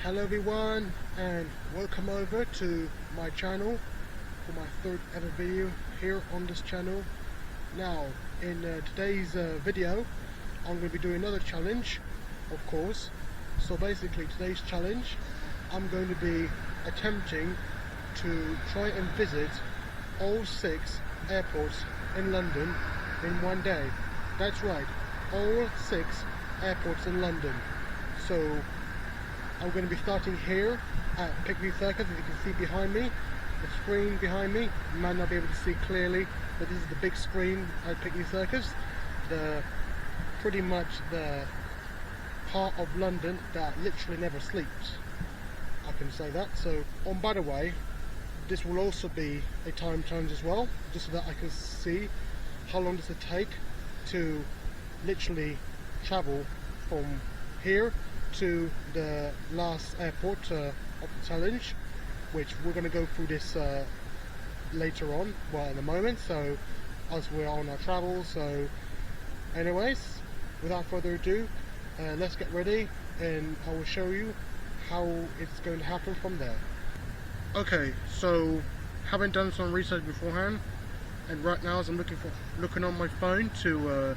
Hello everyone, and welcome over to my channel for my third ever video here on this channel. Now in today's video I'm going to be doing another challenge, of course. So basically today's challenge, I'm going to be attempting to try and visit all 6 airports in London in one day. That's right, all 6 airports in London. So I'm going to be starting here at Piccadilly Circus. As you can see behind me, the screen behind me, you might not be able to see clearly, but this is the big screen at Piccadilly Circus. Pretty much the part of London that literally never sleeps, I can say that. So, by the way, this will also be a time challenge as well, just so that I can see how long does it take to literally travel from here to the last airport of the challenge, which we're going to go through this later on, well, in a moment, so as we're on our travels. So anyways, without further ado, let's get ready and I will show you how it's going to happen from there. Okay, so having done some research beforehand, and right now as I'm looking on my phone to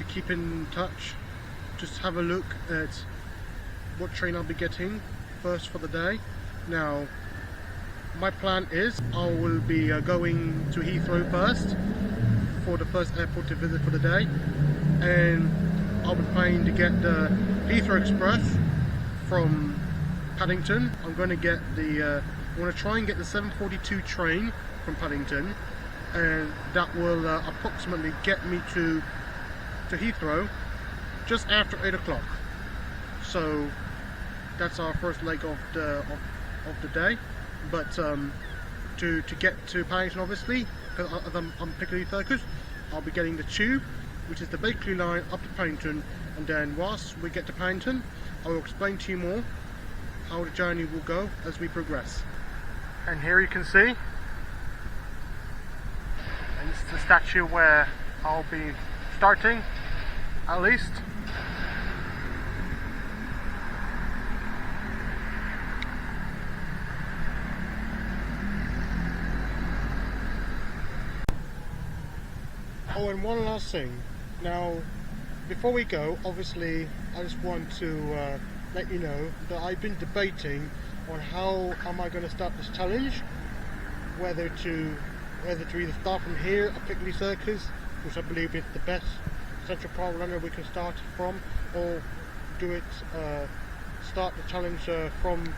keep in touch, just have a look at what train I'll be getting first for the day. Now, my plan is I will be going to Heathrow first for the first airport to visit for the day, and I'll be planning to get the Heathrow Express from Paddington. I'm going to try and get the 7:42 train from Paddington, and that will approximately get me to Heathrow just after 8 o'clock. So that's our first leg of the day. But to get to Paddington, obviously, because I'm Piccadilly Circus, I'll be getting the tube, which is the Bakerloo line up to Paddington, and then whilst we get to Paddington, I will explain to you more how the journey will go as we progress. And here you can see, and this is the statue where I'll be starting, at least. Oh, and one last thing. Now, before we go, obviously, I just want to let you know that I've been debating on how am I going to start this challenge. Whether to either start from here at Piccadilly Circus, which I believe is the best central part of London we can start from, or start the challenge from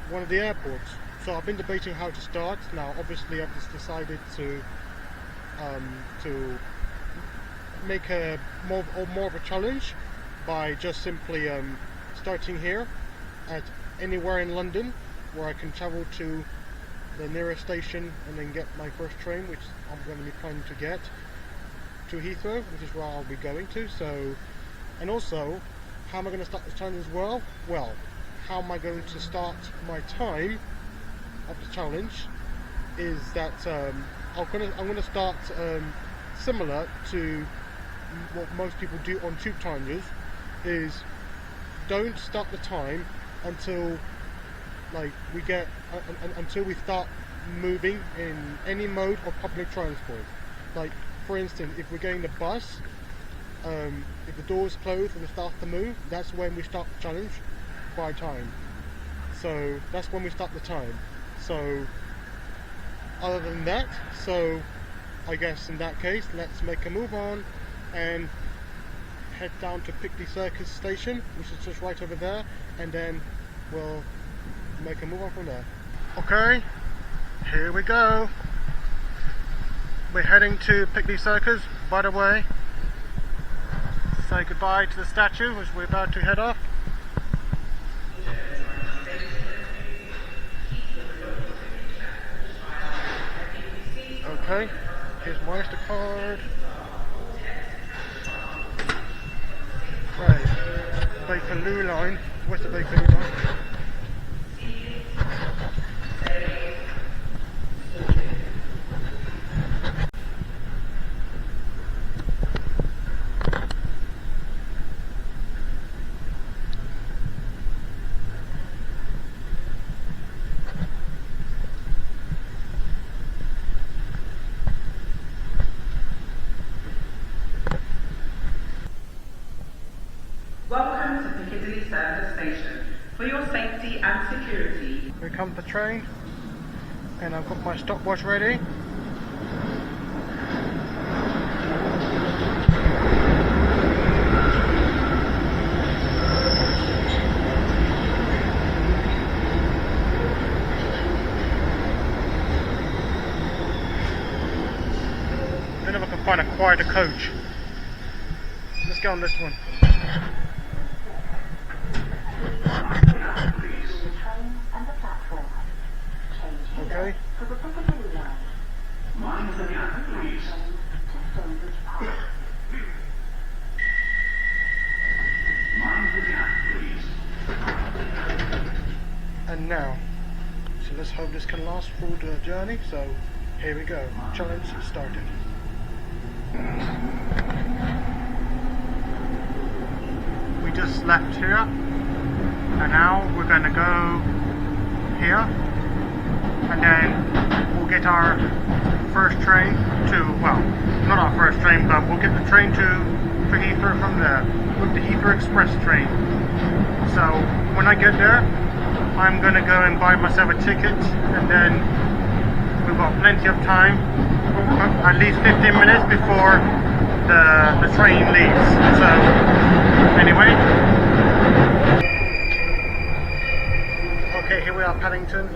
one of the airports. So I've been debating how to start. Now, obviously, I've just decided to make more of a challenge by just simply starting here at anywhere in London where I can travel to the nearest station and then get my first train, which I'm going to be planning to get to Heathrow, which is where I'll be going to. So, and also, how am I going to start this challenge as well? Well, how am I going to start my time of the challenge is that I'm going to start similar to what most people do on tube challenges, is don't start the time until until we start moving in any mode of public transport. Like, for instance, if we're getting the bus, if the doors close and it starts to move, that's when we start the challenge by time. So that's when we start the time. So other than that, so I guess in that case, let's make a move on and head down to Piccadilly Circus station, which is just right over there, and then we'll make a move on from there. Okay, here we go. We're heading to Piccadilly Circus. By the way, say goodbye to the statue as we're about to head off. Okay, here's my Oyster card. Right, Bakerloo line. Where's the Bakerloo line? For your safety and security. Here comes the train, and I've got my stopwatch ready. I don't know if I can find a quieter coach. Let's go on this one. Okay. Mind the gap, please. Mind the gap, please. And now, so let's hope this can last through the journey. So here we go. Challenge started. We just left here, and now we're going to go here, and then we'll get our first train to, well, not our first train, but we'll get the train to Heathrow from there with the Heathrow Express train. So when I get there, I'm going to go and buy myself a ticket, and then we've got plenty of time, at least 15 minutes before the train leaves. So anyway, okay, here we are, Paddington.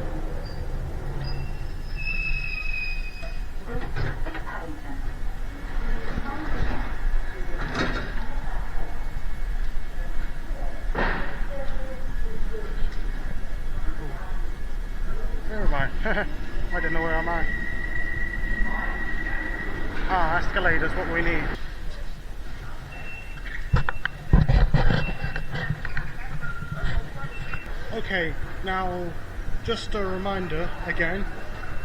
Where am I? I don't know where am I. Ah, escalators, what we need. Okay, now just a reminder again.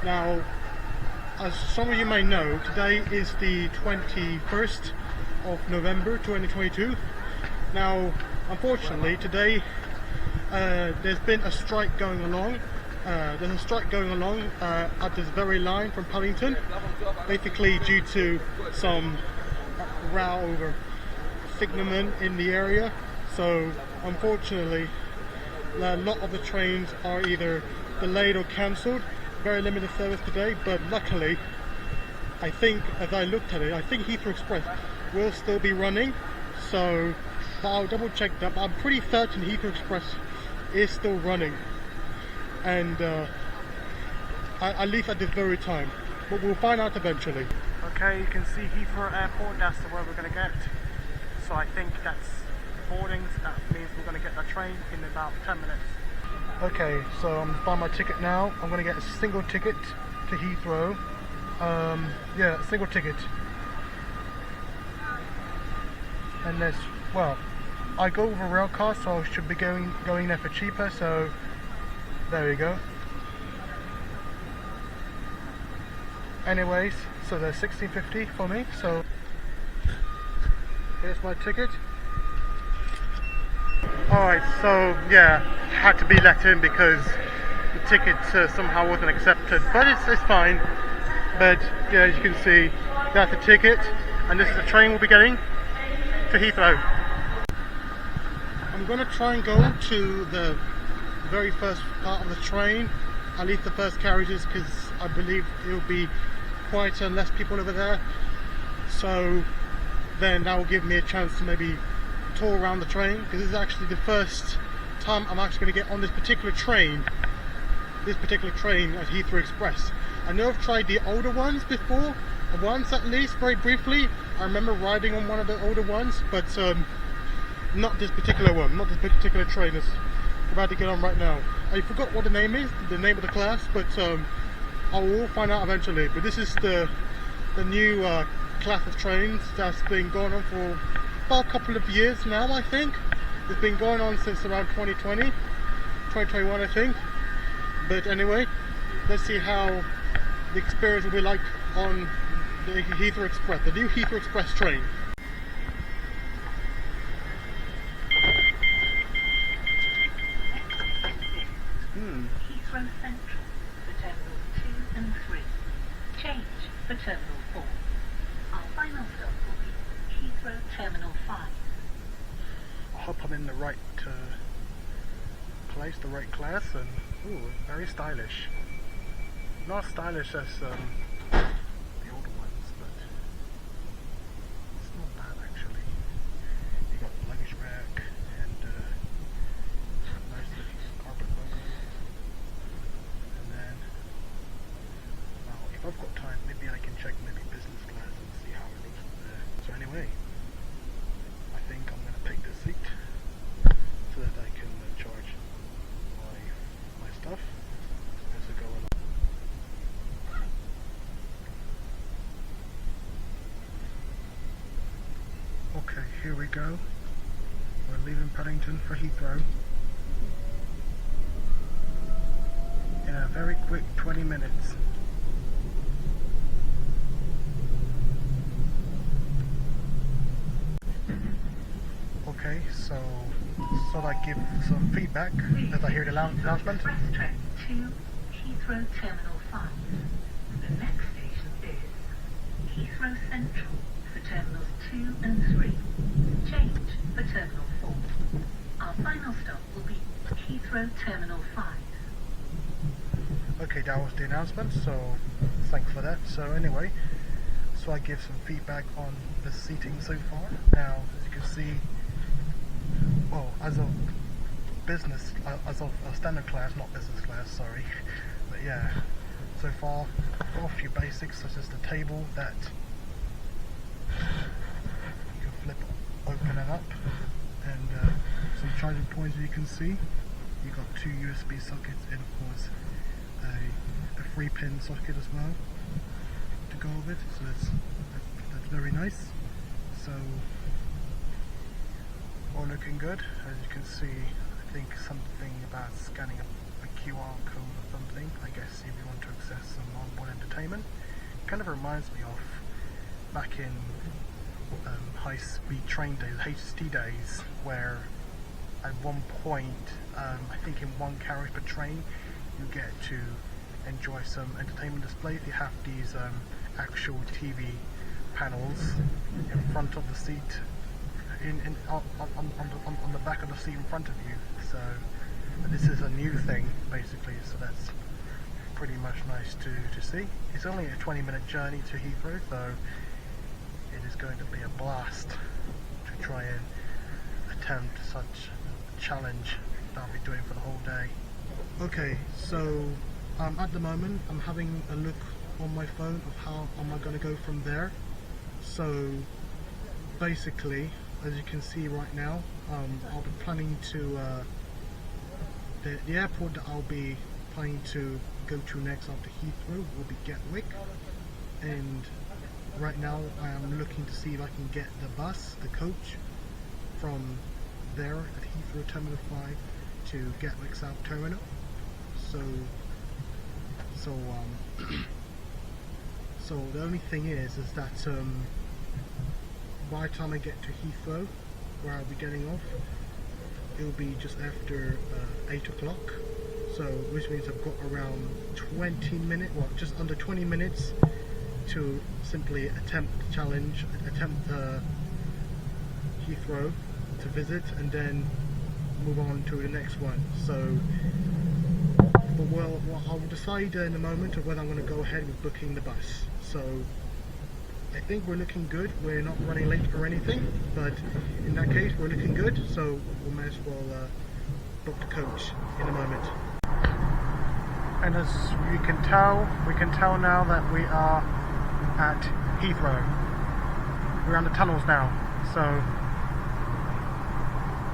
Now, as some of you may know, today is the 21st of November 2022. Now, unfortunately, today there's been a strike going along. There's a strike going along at this very line from Paddington, basically due to some row over signalmen in the area. So unfortunately, a lot of the trains are either delayed or cancelled. Very limited service today, but luckily, I think, as I looked at it, I think Heathrow Express will still be running. So I'll double check that, but I'm pretty certain Heathrow Express is still running. And at least at this very time, but we'll find out eventually. Okay, you can see Heathrow Airport, that's where we're going to get. So I think that's boardings, that means we're going to get the train in about 10 minutes. Okay, so I'm buying my ticket now. I'm going to get a single ticket to Heathrow. Yeah, single ticket. And there's, well, I go with a rail car, so I should be going there for cheaper, so there we go. Anyways, so there's $16.50 for me, so here's my ticket. Alright, so yeah, had to be let in because the ticket somehow wasn't accepted, but it's fine. But yeah, as you can see, that's the ticket, and this is the train we'll be getting to Heathrow. I'm going to try and go to the very first part of the train, at least the first carriages, because I believe it will be quieter and less people over there. So then that will give me a chance to maybe tour around the train, because this is actually the first time I'm actually going to get on this particular train at Heathrow Express. I know I've tried the older ones before, once at least, very briefly. I remember riding on one of the older ones, but not this particular one, not this particular train that's about to get on right now. I forgot what the name is, the name of the class, but I will find out eventually. But this is the new class of trains that's been going on for about a couple of years now, I think. It's been going on since around 2020, 2021 I think. But anyway, let's see how the experience will be like on the Heathrow Express, the new Heathrow Express train. Heathrow Central for Terminal 2 and 3. Change for Terminal 4. Our final stop will be Heathrow Terminal 5. I hope I'm in the right place, the right class, and ooh, very stylish. Not stylish as the older ones, but it's not bad actually. You got the luggage rack and nice looking carpet logo. And then, now if I've got time, maybe I can check maybe business class and see how it looks from there. So anyway, I think I'm gonna pick this seat so that I can charge my stuff as I go along. Okay, here we go. We're leaving Paddington for Heathrow in a very quick 20 minutes. Okay, so I give some feedback as I hear the announcement. Express train to Heathrow Terminal 5. The next station is Heathrow Central for Terminals 2 and 3. Change for Terminal 4. Our final stop will be Heathrow Terminal 5. Okay, that was the announcement, so thanks for that. So anyway, so I give some feedback on the seating so far. Now, as you can see, well, as of standard class, not business class, sorry. But yeah, so far, got a few basics such as the table that you can flip open it up, and some charging points you can see. You got 2 USB sockets and of course a 3-pin socket as well to go with it. So that's very nice. So all looking good. As you can see, I think something about scanning a QR code or something, I guess, if you want to access some onboard entertainment. Kind of reminds me of back in high-speed train days, HT days, where at one point, I think in one carriage per train, you get to enjoy some entertainment displays. You have these actual TV panels in front of the seat, on the back of the seat in front of you. So this is a new thing basically, so that's pretty much nice to see. It's only a 20-minute journey to Heathrow, so it is going to be a blast to try and attempt such a challenge that I'll be doing for the whole day. Okay, so at the moment I'm having a look on my phone of how am I going to go from there. So basically, as you can see right now, I'll be planning to the airport that I'll be planning to go to next after Heathrow will be Gatwick, and right now I am looking to see if I can get the bus, the coach, from there at Heathrow Terminal 5 to Gatwick South Terminal. So the only thing is that by the time I get to Heathrow, where I'll be getting off, it'll be just after 8 o'clock. So which means I've got around 20 minutes, well, just under 20 minutes to simply attempt the challenge, attempt Heathrow to visit, and then move on to the next one. So, but well, I'll decide in a moment of whether I'm going to go ahead with booking the bus. So I think we're looking good. We're not running late or anything, but in that case we're looking good, so we might as well book the coach in a moment. And as we can tell now that we are at Heathrow. We're on the tunnels now, so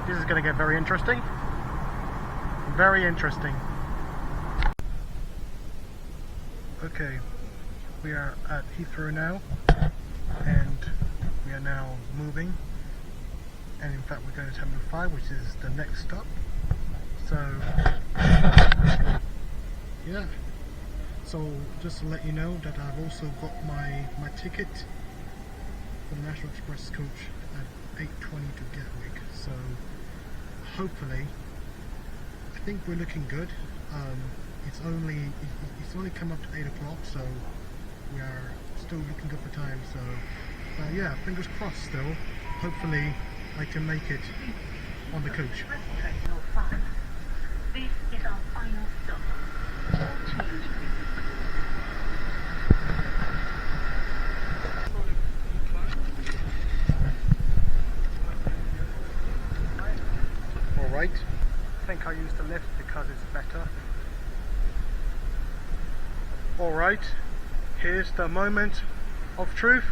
this is going to get very interesting. Very interesting. Okay, we are at Heathrow now, and we are now moving, and in fact we're going to Terminal 5, which is the next stop. So yeah, so just to let you know that I've also got my ticket for the National Express coach at 8:20 to Gatwick, so hopefully I think we're looking good. It's only come up to 8 o'clock, so we are still looking good for time. So yeah, fingers crossed still. Hopefully I can make it on the coach. Terminal 5. The think I'll use the lift because it's better. Alright, here's the moment of truth.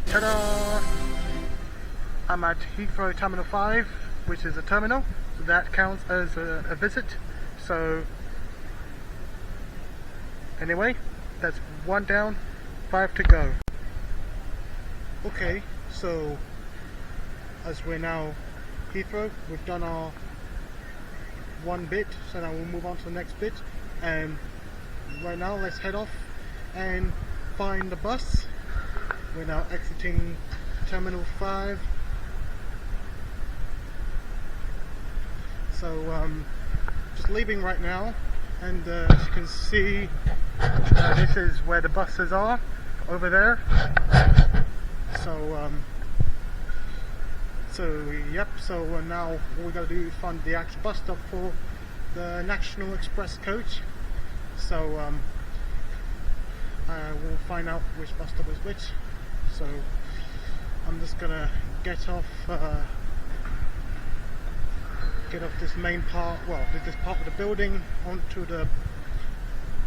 Ta-da! I'm at Heathrow Terminal 5, which is a terminal, so that counts as a visit. So anyway, that's 1 down, 5 to go. Okay, so as we're now Heathrow, we've done our one bit, so now we'll move on to the next bit. And right now let's head off and find the bus. We're now exiting Terminal 5. So just leaving right now, and as you can see, this is where the buses are, over there. So now what we gotta do is find the actual bus stop for the National Express coach. So we'll find out which bus stop is which. So I'm just gonna get off this main part, well, this part of the building onto the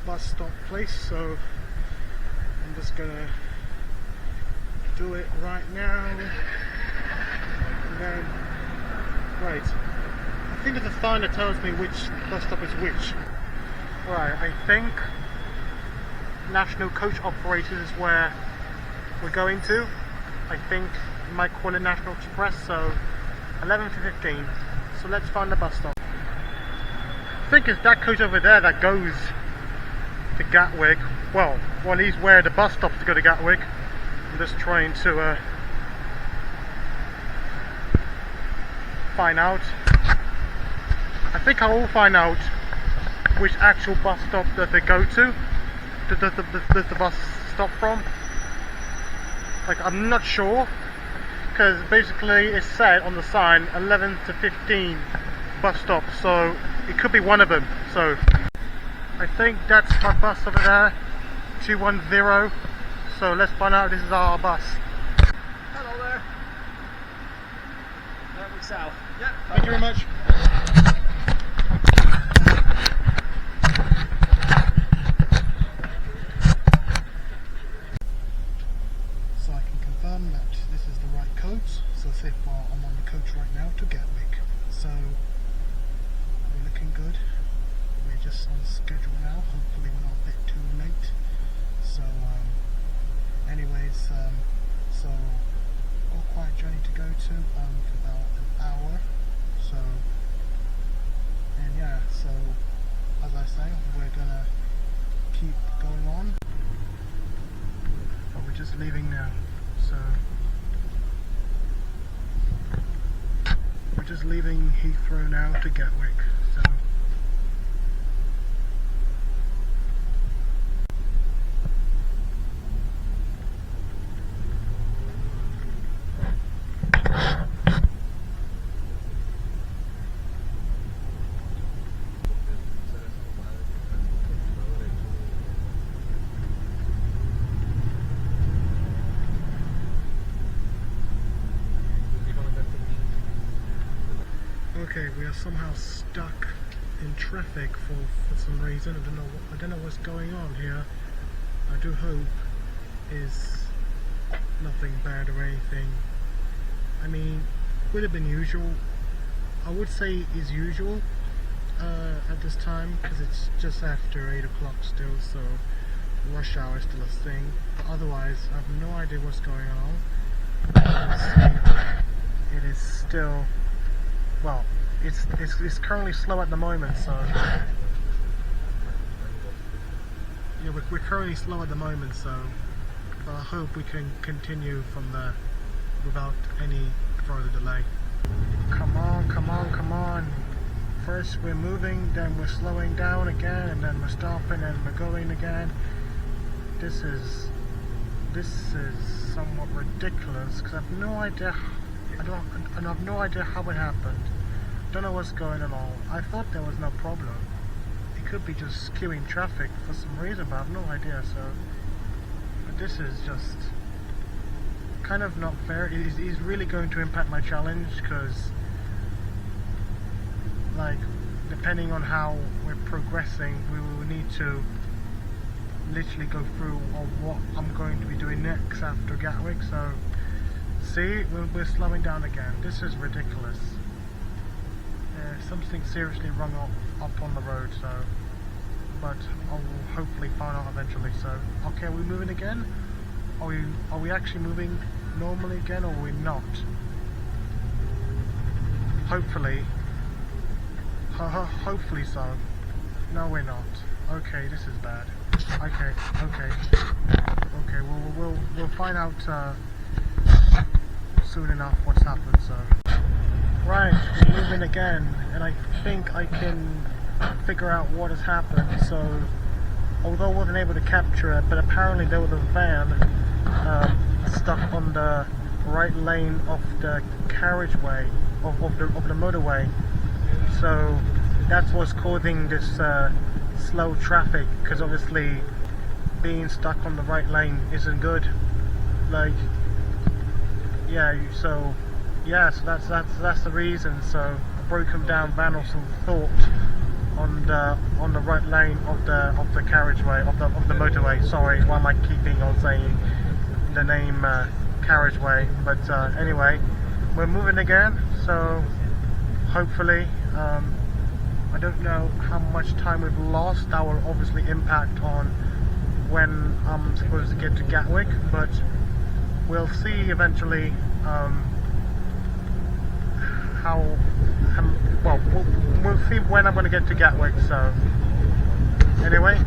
bus stop place. So I'm just gonna do it right now. And then, right, I think there's a sign that tells me which bus stop is which. Right, I think National Coach Operators is where we're going to. I think you might call it National Express, so 11 to 15. So let's find the bus stop. I think it's that coach over there that goes to Gatwick. Well, at least where the bus stops to go to Gatwick. I'm just trying to find out. I think I will find out which actual bus stop that they go to. Does the bus stop from? Like, I'm not sure, because basically it said on the sign 11 to 15 bus stop, so it could be one of them. So I think that's my bus over there, 210. So let's find out if this is our bus. Hello there. Gatwick South. Yep. Thank you very much. So I can confirm that this is the right coach. So far I'm on the coach right now to Gatwick. So we're looking good. We're just on schedule now. Hopefully we're not a bit too late. So anyways, so got quite a journey to go to, for about an hour. So, and yeah, so as I say, we're gonna keep going on, but we're just leaving now. So we're just leaving Heathrow now to Gatwick. So okay, we are somehow stuck in traffic for some reason. I don't know what's going on here. I do hope is nothing bad or anything. I mean, would have been usual. I would say is usual at this time, because it's just after 8 o'clock still, so rush hour is still a thing. But otherwise, I have no idea what's going on. It is still, well, it's currently slow at the moment, so yeah, we're currently slow at the moment, so but I hope we can continue from there without any further delay. Come on, come on, come on. First we're moving, then we're slowing down again, and then we're stopping, and we're going again. This is somewhat ridiculous, because I have no idea. I have no idea how it happened. Don't know what's going on. I thought there was no problem. It could be just queuing traffic for some reason, but I have no idea. So, but this is just kind of not fair. It is really going to impact my challenge, because like, depending on how we're progressing, we will need to literally go through on what I'm going to be doing next after Gatwick. So see, we're slowing down again. This is ridiculous. Something seriously wrong up on the road, so, but I will hopefully find out eventually. So okay, are we moving again? Are we actually moving normally again, or are we not? Hopefully. Hopefully so. No, we're not. Okay, this is bad. Okay. We'll find out soon enough what's happened. So, right, we're moving again, and I think I can figure out what has happened. So, although I wasn't able to capture it, but apparently there was a van stuck on the right lane of the carriageway of the motorway. So that's what's causing this slow traffic, because obviously being stuck on the right lane isn't good. Like, yeah, so that's the reason. So a broken down van of some sort on the right lane of the carriageway of the motorway. Sorry, why am I keeping on saying the name carriageway? But anyway, we're moving again, so hopefully, I don't know how much time we've lost. That will obviously impact on when I'm supposed to get to Gatwick, but we'll see eventually we'll see when I'm going to get to Gatwick. So anyway,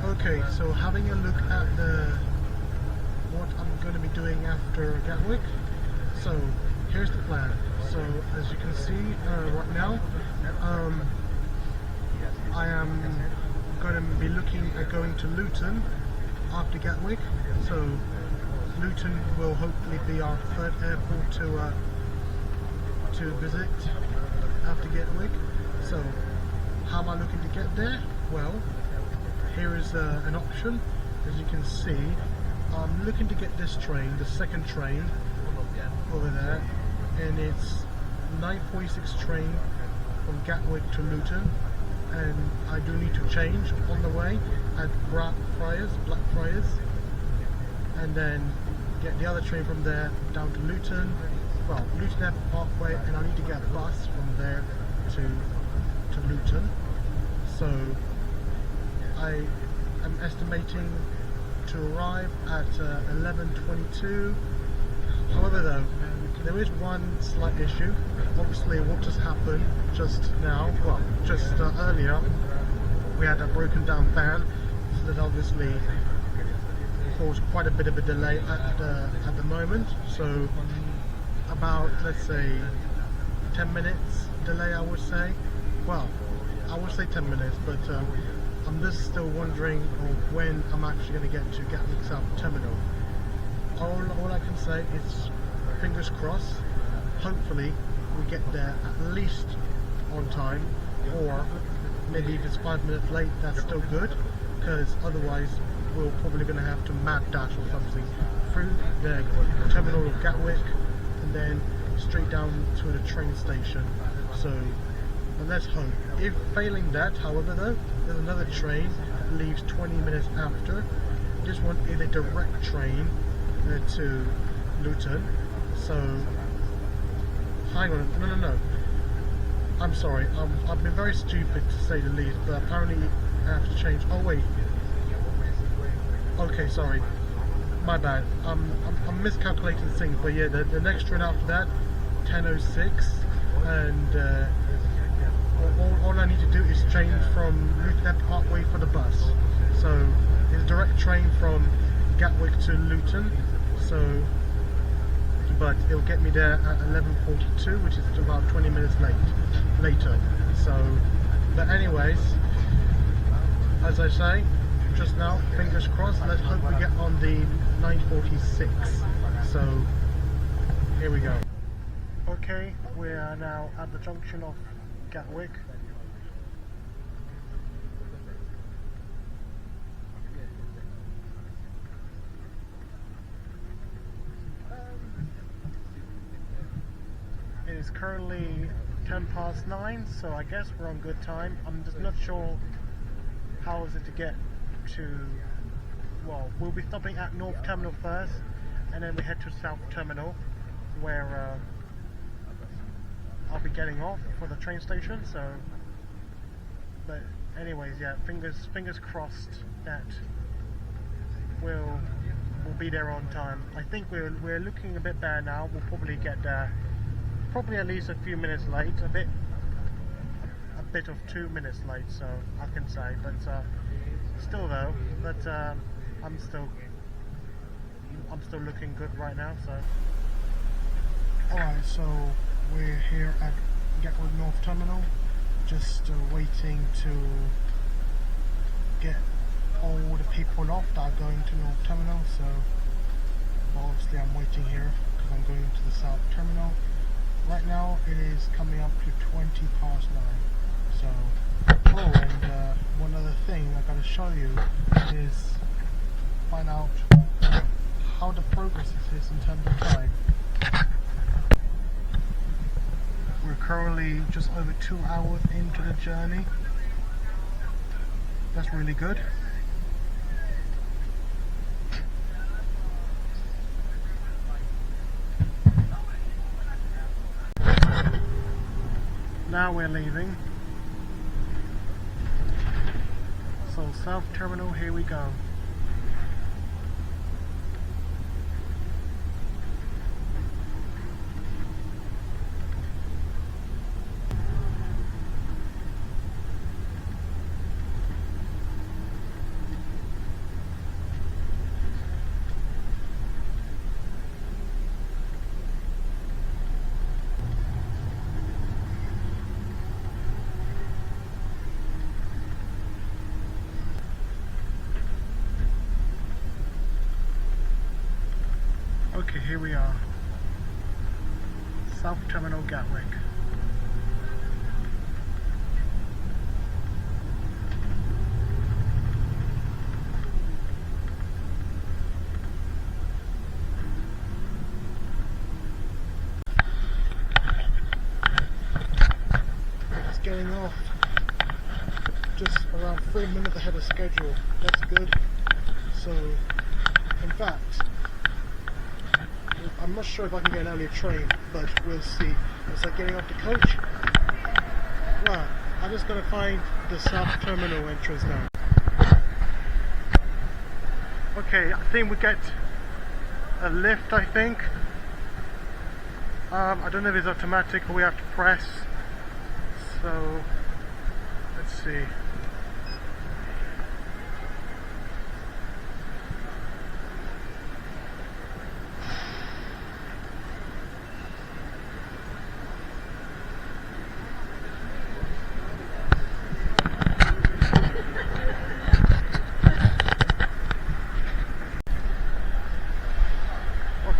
okay, so having a look at what I'm going to be doing after Gatwick. So here's the plan. So as you can see right now, I am going to be looking at going to Luton after Gatwick. So Luton will hopefully be our third airport to visit after Gatwick. So how am I looking to get there? Well, here is an option. As you can see, I'm looking to get this train, the second train over there, and it's 9:46 train from Gatwick to Luton, and I do need to change on the way at Blackfriars, and then get the other train from there down to Luton, Luton Airport Parkway, and I need to get a bus from there to Luton. So I am estimating to arrive at 11:22. However though, there is one slight issue. Obviously what just happened just now, earlier, we had a broken down van, so that obviously caused quite a bit of a delay at the moment. So about, let's say, 10 minutes delay, I would say. Well, I would say 10 minutes, but I'm just still wondering when I'm actually going to get to Gatwick South Terminal. All I can say is fingers crossed. Hopefully we get there at least on time, or maybe if it's 5 minutes late, that's still good, because otherwise we're probably going to have to mad dash or something through the terminal of Gatwick and then straight down to the train station. So let's hope. If failing that, however though, there's another train that leaves 20 minutes after. This one is a direct train to Luton. So hang on, no. I'm sorry, I've been very stupid to say the least, but apparently I have to change. Oh wait. Okay, sorry. My bad. I'm miscalculating things, but yeah, the next train after that, 10:06, and all I need to do is change from Luton Airport Parkway for the bus. So it's a direct train from Gatwick to Luton. So, but it will get me there at 11:42, which is about 20 minutes later. So, but anyways, as I say just now, fingers crossed. Let's hope we get on the 9:46. So here we go. Okay, we are now at the junction of Gatwick. It is currently 9:10, so I guess we're on good time. I'm just not sure how is it to get to, well, we'll be stopping at North Terminal first, and then we head to South Terminal, where I'll be getting off for the train station. So, but anyways, yeah, fingers crossed that we'll be there on time. I think we're looking a bit bad now. We'll probably get there probably at least a few minutes late, a bit of 2 minutes late, so I can say, but still though, but I'm still looking good right now. So alright, so we're here at Gatwick North Terminal, just waiting to get all the people off that are going to North Terminal. So obviously I'm waiting here because I'm going to the South Terminal. Right now it is coming up to 9:20. So, oh, and one other thing I gotta show you is find out how the progress is in terms of time. We're currently just over 2 hours into the journey. That's really good. Now we're leaving. So South Terminal, here we go. Okay, here we are. South Terminal, Gatwick. It's getting off just around 3 minutes ahead of schedule. That's good. So, in fact, I'm not sure if I can get an earlier train, but we'll see. It's like getting off the coach. Right, I'm just going to find the South Terminal entrance now. Okay, I think we get a lift, I think. I don't know if it's automatic or we have to press. So, let's see.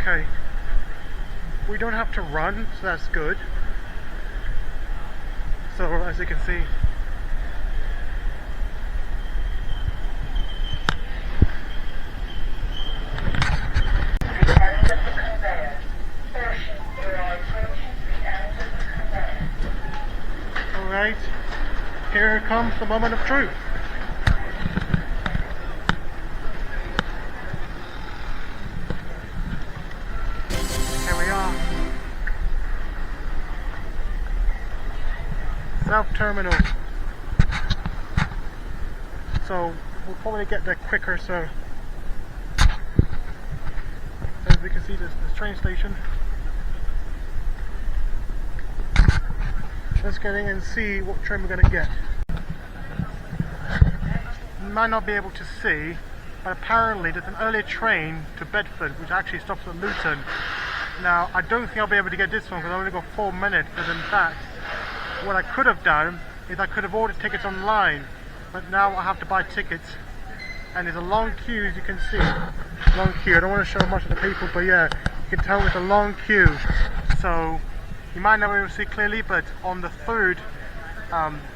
Okay, we don't have to run, so that's good. So as you can see, alright, here comes the moment of truth. South Terminal. So we'll probably get there quicker. So as we can see, this train station. Let's get in and see what train we're going to get. You might not be able to see, but apparently there's an earlier train to Bedford which actually stops at Luton. Now, I don't think I'll be able to get this one because I've only got 4 minutes, and in fact, what I could have done is I could have ordered tickets online, but now I have to buy tickets, and there's a long queue, as you can see. Long queue. I don't want to show much of the people, but yeah, you can tell it's a long queue. So you might not be able to see clearly, but on the third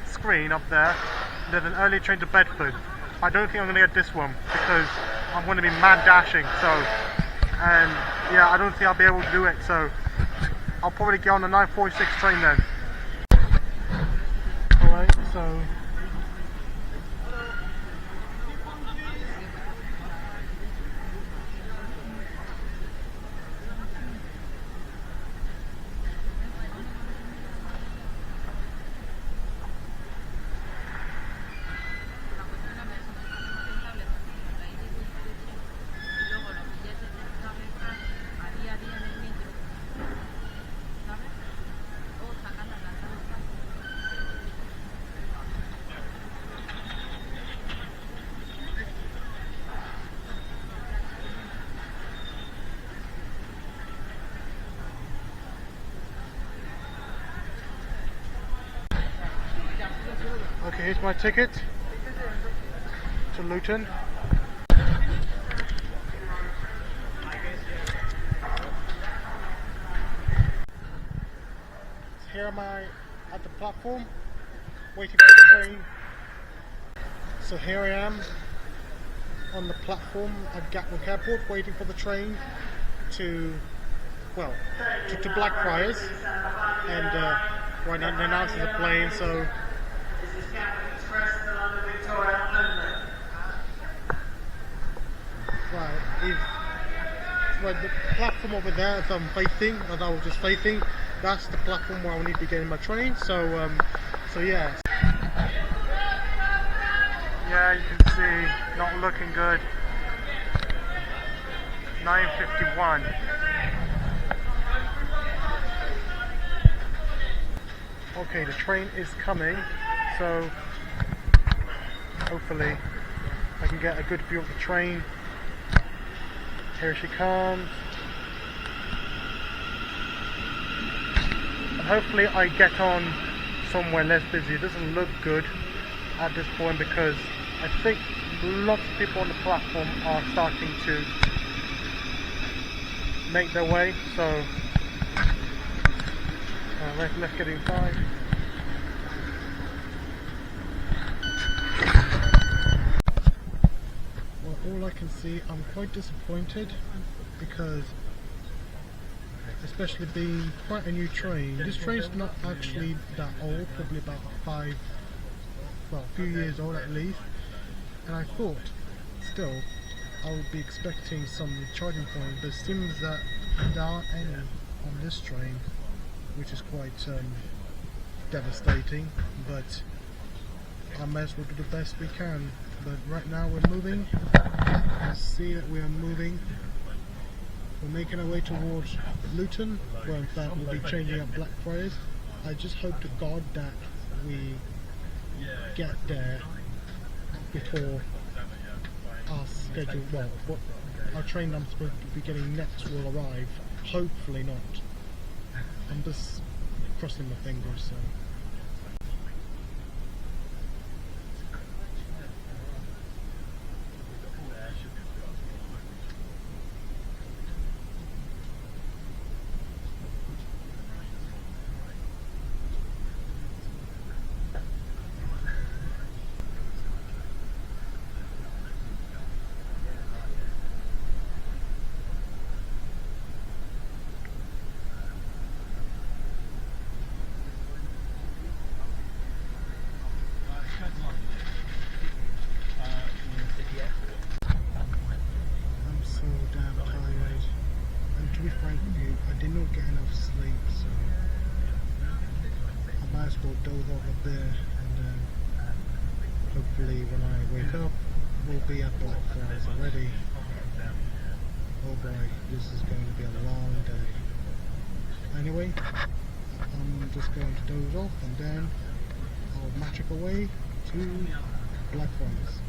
screen up there, there's an early train to Bedford. I don't think I'm going to get this one because I'm going to be mad dashing. So, and yeah, I don't think I'll be able to do it. So I'll probably get on the 9:46 train then. Alright, so okay, here's my ticket to Luton. Here am I at the platform, waiting for the train. So here I am on the platform at Gatwick Airport, waiting for the train to, well, to Blackfriars. And right now, they're announcing the plane, so right, the platform over there that I'm facing, that I was just facing, that's the platform where I'll need to be getting my train. So, so yeah. Yeah, you can see, not looking good. 9:51. Okay, the train is coming, so hopefully I can get a good view of the train. Here she comes. And hopefully I get on somewhere less busy. It doesn't look good at this point because I think lots of people on the platform are starting to make their way. So let's get inside. All I can see, I'm quite disappointed because, especially being quite a new train, this train's not actually that old, probably about a few years old at least, and I thought still I would be expecting some charging points, but it seems that there aren't any on this train, which is quite devastating, but I might as well do the best we can. But right now we're moving. I see that we are moving. We're making our way towards Luton, where in fact we'll be changing at Blackfriars. I just hope to God that we get there before our schedule, well, what our train I'm supposed to be getting next will arrive. Hopefully not. I'm just crossing my fingers. So. To be frank with you, I did not get enough sleep, so I might as well doze off a bit, and hopefully when I wake up, we'll be at Blackfriars already. Oh boy, this is going to be a long day. Anyway, I'm just going to doze off, and then I'll magic away to Blackfriars.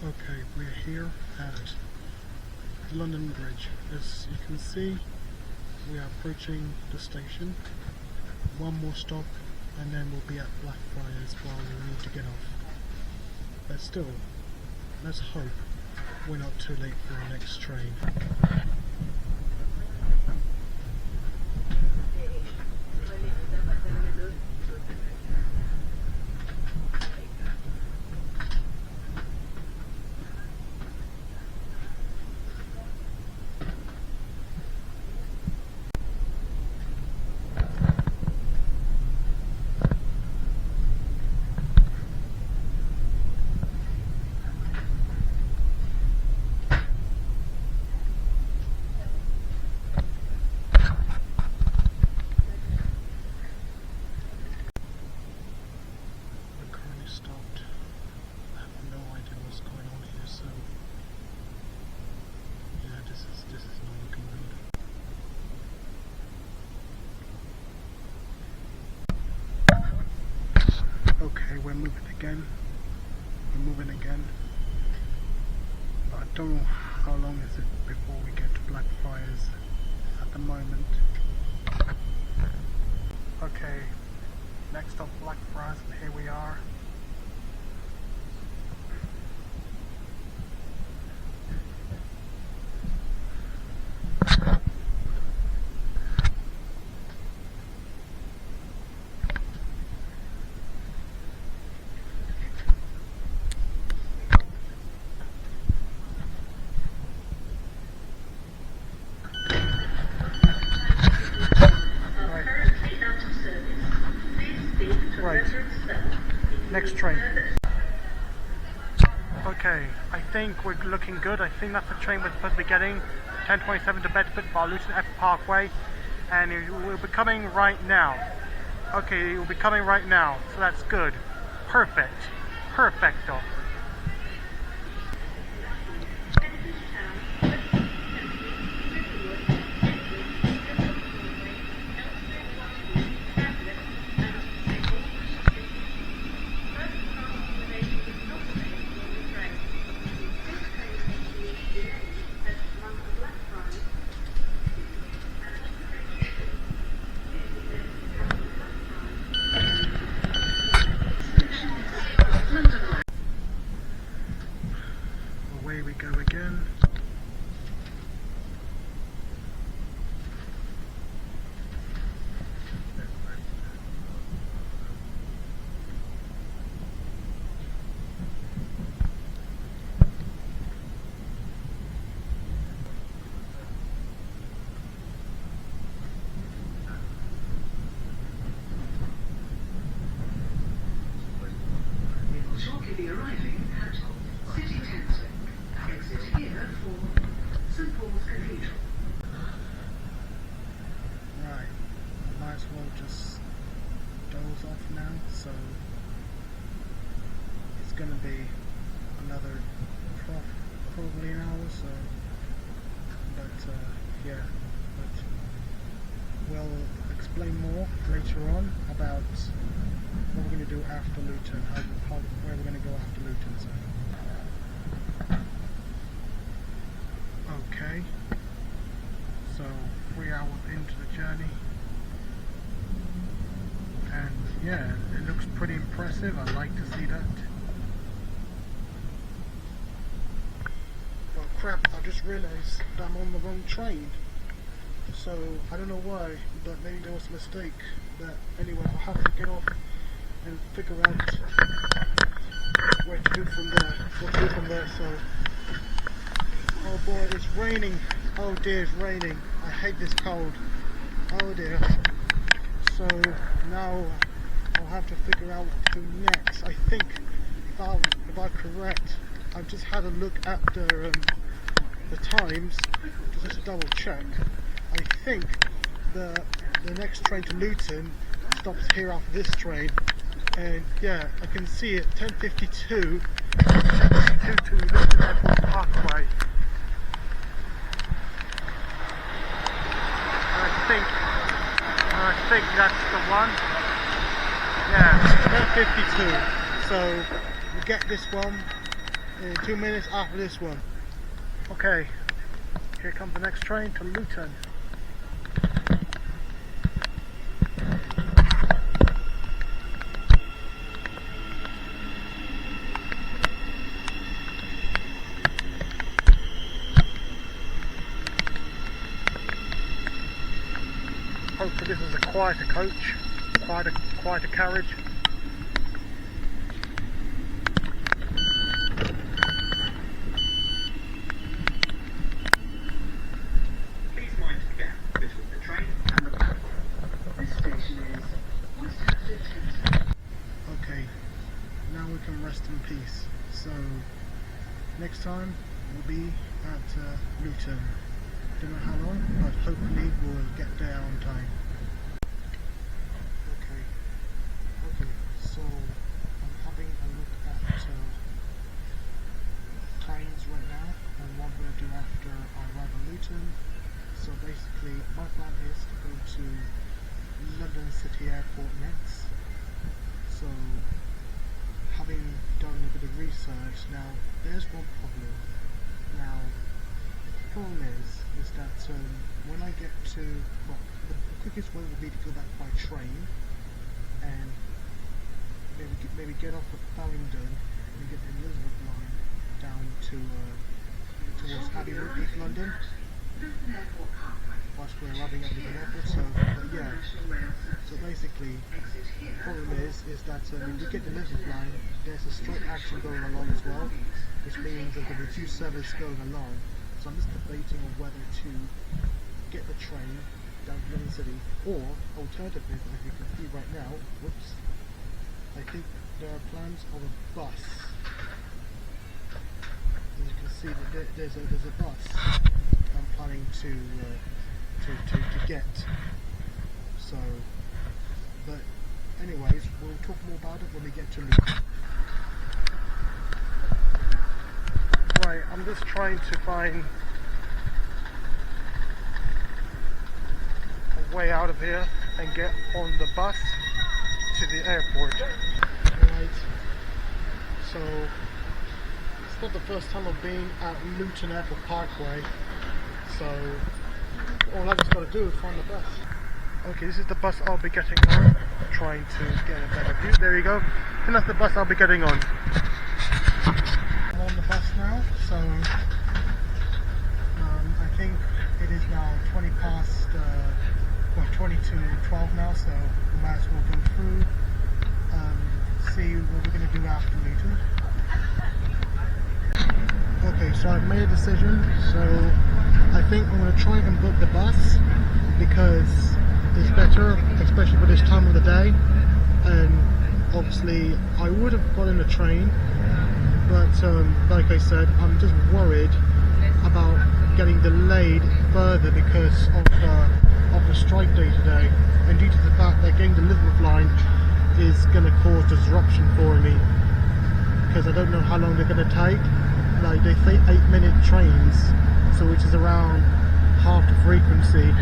Okay, we're here at London Bridge. As you can see, we are approaching the station. One more stop and then we'll be at Blackfriars while we need to get off. But still, let's hope we're not too late for our next train. Stopped. I have no idea what's going on here, so yeah, this is not looking good. Okay, we're moving again. But I don't know how long is it before we get to Blackfriars at the moment. Okay, next stop Blackfriars, and here we are. Right, next train. Okay, I think we're looking good. I think that's the train we're supposed to be getting. 10:27 to Bedford via Luton F Parkway, and it will be coming right now. Okay, it will be coming right now, so that's good. Perfect. Perfecto. Away we go again. Shortly be arriving at City Thameslink. Exit here for St Paul's Cathedral. Right, might as well just doze off now, so it's gonna be another probably an hour or so, but yeah, but we'll explain more later on about what we're going to do after Luton, where we're going to go after Luton. So. Okay, so 3 hours into the journey, and yeah, it looks pretty impressive. I like to see that. Well, crap, I just realised that I'm on the wrong train. So, I don't know why, but maybe there was a mistake. But anyway, I'll have to get off and figure out where to do from there, what to do from there. So, oh boy, it's raining. Oh dear, it's raining. I hate this cold. Oh dear. So now I'll have to figure out what to do next. I think, if I'm correct, I've just had a look at the times, just to double check. I think the next train to Luton stops here after this train, and yeah, I can see it, 10:52 to Luton Airport Parkway. I think that's the one. Yeah, 10:52. So we get this one, 2 minutes after this one. Okay, here comes the next train to Luton. Hopefully this is a quieter coach, quieter carriage. Please mind the gap between the train and the platform. This station is West Hampstead Thames. Okay, now we can rest in peace. So, next time we'll be at Luton. Don't know how long, but hopefully we'll get there on time. Okay, so I'm having a look at trains right now and what we're going to do after I arrive at Luton. So basically, my plan is to go to London City Airport next. So, having done a bit of research, now there's one problem. Now, the problem is that when I get to, well, the quickest way would be to go back by train and maybe get off at Farringdon and get the Elizabeth line down to towards Abbeywood, East London. Whilst we're arriving at the airport, so yeah. So basically, the problem is that if we get the Elizabeth line, there's a straight action going along as well, which means that there'll be 2 services going along. So I'm just debating on whether to get the train down to London City, or alternatively, as you can see right now, whoops, I think there are plans of a bus. As you can see, that there's a bus I'm planning to get. So, but anyways, we'll talk more about it when we get to Luton. Right, I'm just trying to find a way out of here and get on the bus to the airport. Right, so it's not the first time I've been at Luton Airport Parkway, so all I've just got to do is find the bus. Okay, this is the bus I'll be getting on, trying to get a better view. There you go, and that's the bus I'll be getting on. I'm on the bus now, so I think it is now 20 past, 20 to 12 now, so we might as well go through, see what we're going to do after Luton. Okay, so I've made a decision, so I think I'm going to try and book the bus because it's better, especially for this time of the day. And obviously I would have gotten a train, but like I said, I'm just worried about getting delayed further because of the strike day today, and due to the fact that getting the Elizabeth line is going to cause disruption for me because I don't know how long they're going to take. Like, they say 8-minute trains, so which is around half the frequency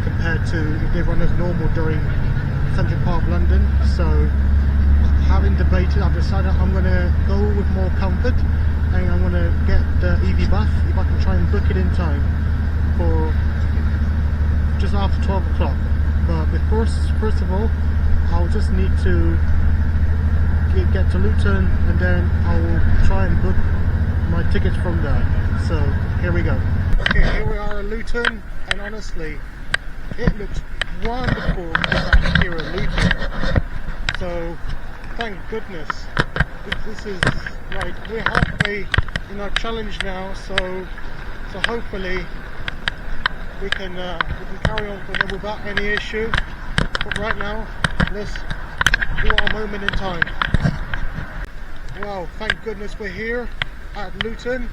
compared to if they run as normal during Central Park London. So having debated, I've decided I'm going to go with more comfort and I'm going to get the EV bus if I can try and book it in time for just after 12 o'clock. But first of all, I'll just need to get to Luton and then I'll try and book my tickets from there. So here we go. Okay, here we are at Luton, and honestly, it looks wonderful to be back here at Luton. So thank goodness. This is like, we're halfway in our challenge now, so hopefully we can carry on without any issue. But right now, let's do our moment in time. Wow, thank goodness we're here at Luton.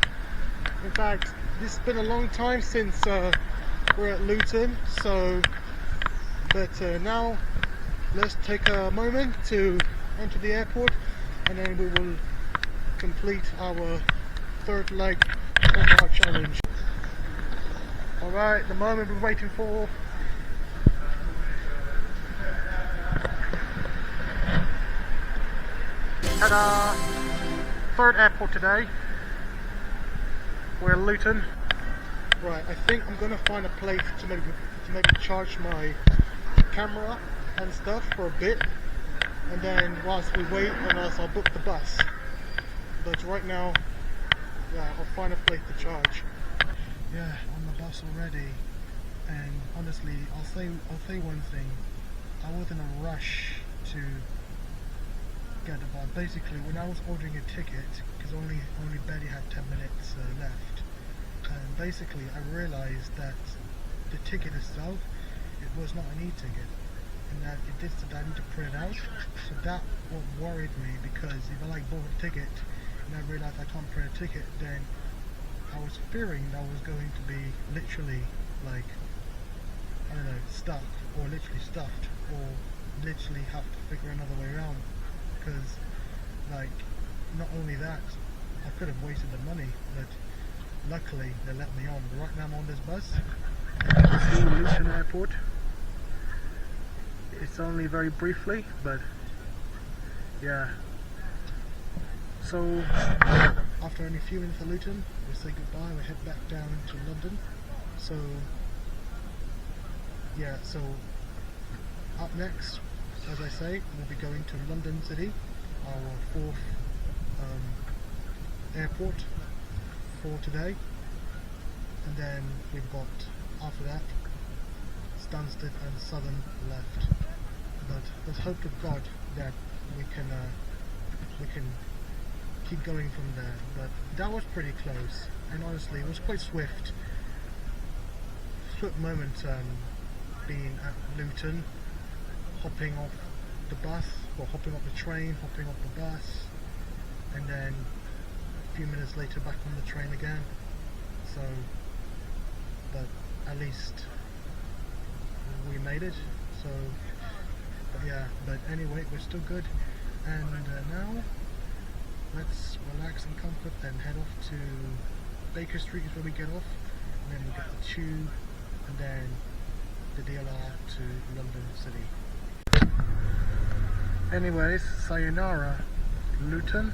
In fact, this has been a long time since we're at Luton, so now let's take a moment to enter the airport and then we will complete our third leg of our challenge. Alright, the moment we're waiting for. Ta-da! third airport today. We're in Luton. Right, I think I'm gonna find a place to maybe charge my camera and stuff for a bit, and then whilst we wait, and else I'll book the bus. But right now, yeah, I'll find a place to charge. Yeah, on the bus already, and honestly, I'll say one thing. I was in a rush to get the bus. Basically, when I was ordering a ticket, because only barely had 10 minutes left, and basically I realised that the ticket itself, it was not an e-ticket, and that it did so that I need to print it out. So that what worried me, because if I like bought a ticket and I realised I can't print a ticket, then I was fearing that I was going to be literally like, I don't know, stuck, or literally stuffed, or literally have to figure another way around. Because, like, not only that, I could have wasted the money, but luckily they let me on. Right now I'm on this bus, and you can see Luton Airport. It's only very briefly, but yeah. So, after only a few minutes of Luton, we say goodbye, we head back down to London. So, yeah, so up next, as I say, we'll be going to London City, our fourth airport for today. And then we've got, after that, Stansted and Southern left. But let's hope to God that we can keep going from there. But that was pretty close, and honestly it was quite swift moment being at Luton, hopping off the bus, or hopping off the train, hopping off the bus, and then a few minutes later back on the train again. So, but at least we made it. So, but yeah, but anyway, we're still good. And now let's relax in comfort, then head off to Baker Street is where we get off, and then we get the tube, and then the DLR to London City. Anyways, sayonara, Luton.